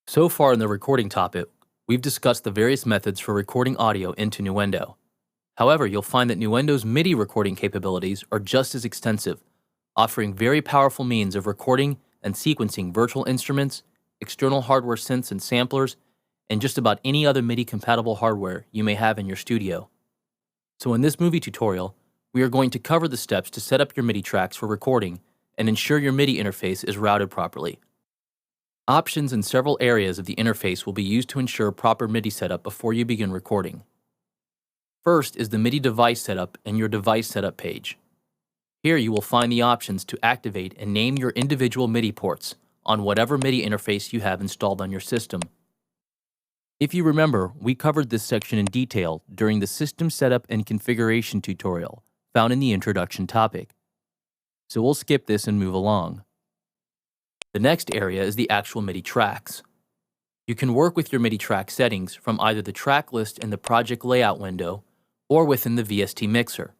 So far in the recording topic, we've discussed the various methods for recording audio into Nuendo. However, you'll find that Nuendo's MIDI recording capabilities are just as extensive, offering very powerful means of recording and sequencing virtual instruments, external hardware synths and samplers, and just about any other MIDI-compatible hardware you may have in your studio. So in this movie tutorial, we are going to cover the steps to set up your MIDI tracks for recording and ensure your MIDI interface is routed properly. Options in several areas of the interface will be used to ensure proper MIDI setup before you begin recording. First is the MIDI device setup and your device setup page. Here you will find the options to activate and name your individual MIDI ports on whatever MIDI interface you have installed on your system. If you remember, we covered this section in detail during the System Setup and Configuration tutorial found in the introduction topic. So we'll skip this and move along. The next area is the actual MIDI tracks. You can work with your MIDI track settings from either the track list in the project layout window or within the VST mixer.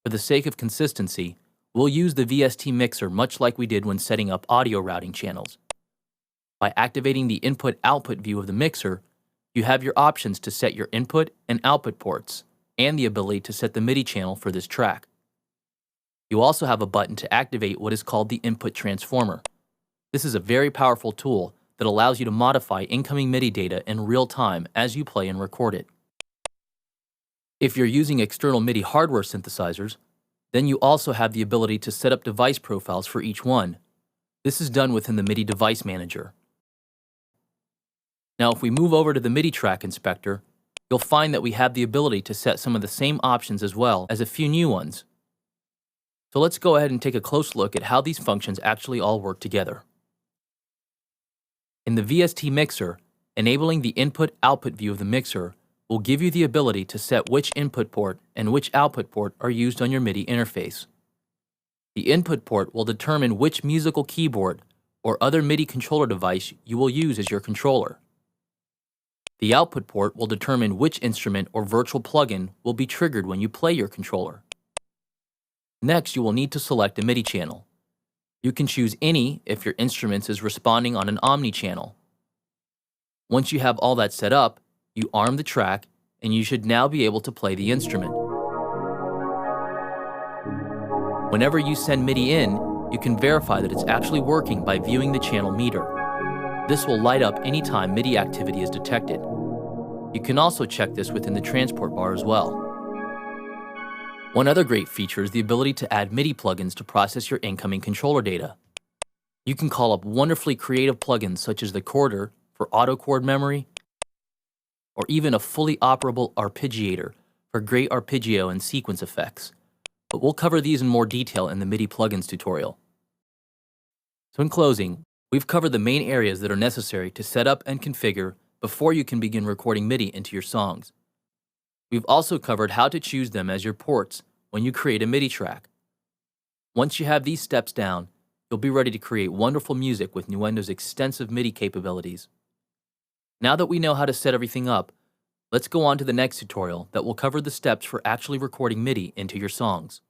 For the sake of consistency, we'll use the VST mixer much like we did when setting up audio routing channels. By activating the input-output view of the mixer, you have your options to set your input and output ports and the ability to set the MIDI channel for this track. You also have a button to activate what is called the input transformer. This is a very powerful tool that allows you to modify incoming MIDI data in real time as you play and record it. If you're using external MIDI hardware synthesizers, then you also have the ability to set up device profiles for each one. This is done within the MIDI Device Manager. Now, if we move over to the MIDI track inspector, you'll find that we have the ability to set some of the same options as well as a few new ones. So let's go ahead and take a close look at how these functions actually all work together. In the VST mixer, enabling the input-output view of the mixer will give you the ability to set which input port and which output port are used on your MIDI interface. The input port will determine which musical keyboard or other MIDI controller device you will use as your controller. The output port will determine which instrument or virtual plugin will be triggered when you play your controller. Next, you will need to select a MIDI channel. You can choose any if your instrument is responding on an omni channel. Once you have all that set up, you arm the track and you should now be able to play the instrument. Whenever you send MIDI in, you can verify that it's actually working by viewing the channel meter. This will light up anytime MIDI activity is detected. You can also check this within the transport bar as well. One other great feature is the ability to add MIDI plugins to process your incoming controller data. You can call up wonderfully creative plugins such as the chorder for auto chord memory, or even a fully operable arpeggiator for great arpeggio and sequence effects. But we'll cover these in more detail in the MIDI plugins tutorial. So in closing, we've covered the main areas that are necessary to set up and configure before you can begin recording MIDI into your songs. We've also covered how to choose them as your ports when you create a MIDI track. Once you have these steps down, you'll be ready to create wonderful music with Nuendo's extensive MIDI capabilities. Now that we know how to set everything up, let's go on to the next tutorial that will cover the steps for actually recording MIDI into your songs.